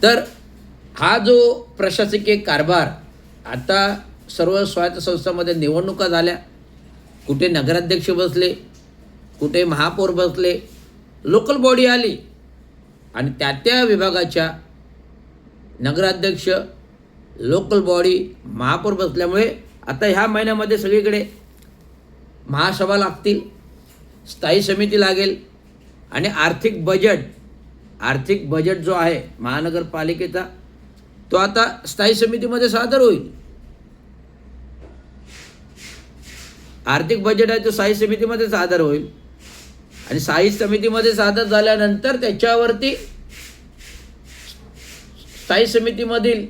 तर हा जो प्रशासकीय कारभार आता सर्व स्वायत्त संस्थांमध्ये निवडणुका झाल्या, कुठे नगराध्यक्ष बसले, कुठे महापौर बसले, लोकल बॉडी आली आणि त्या विभागाच्या नगराध्यक्ष, लोकल बॉडी, महापौर बसल्यामुळे आता ह्या महिन्यामध्ये सगळीकडे महासभा लागतील, स्थायी समिती लागेल आणि आर्थिक बजेट जो आहे महानगरपालिकेचा तो आता स्थायी समितीमध्ये सादर होईल. आर्थिक बजेट आहे तो स्थायी समितीमध्ये सादर होईल आणि स्थायी समितीमध्ये सादर झाल्यानंतर त्याच्यावरती स्थायी समितीमधील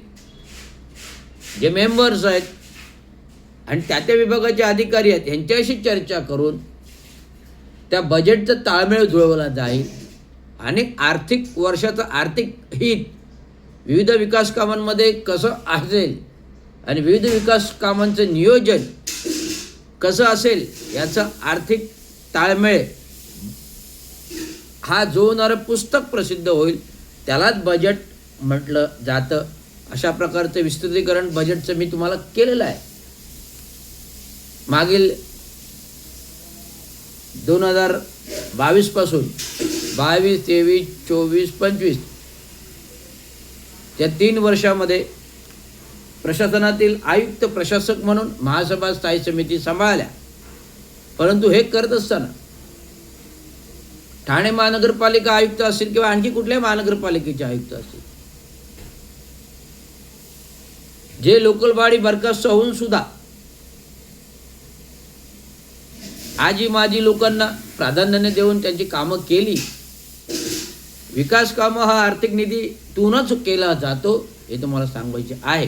जे मेंबर्स आहेत आणि त्या विभागाचे अधिकारी आहेत यांच्याशी चर्चा करून त्या बजेटचं ताळमेळ जुळवला जाईल आणि आर्थिक वर्षाचं आर्थिक हित विविध विकास कामांमध्ये कसं असेल आणि विविध विकास कामांचं नियोजन कसं असेल याचं आर्थिक ताळमेळ हा जुळवणारं पुस्तक प्रसिद्ध होईल, त्यालाच बजेट म्हटलं जातं. अशा प्रकारचं विस्तृतीकरण बजेटचं मी तुम्हाला केलेलं आहे. मागील 2022 पासून 22, 23, 24, 25 या 3 वर्षामध्ये प्रशासनातील आयुक्त प्रशासक म्हणून महासभा स्थायी समिती सांभाळल्या. परंतु हे करत असताना ठाणे महानगरपालिका आयुक्त असतील किंवा आणखी कुठल्याही महानगरपालिकेचे आयुक्त असतील, जे लोकल बॉडी बरखास्त होऊन सुद्धा आजी माजी लोकांना प्राधान्याने देऊन त्यांची कामं केली, विकास कामं हा आर्थिक निधीतूनच केला जातो हे तुम्हाला सांगायचे आहे.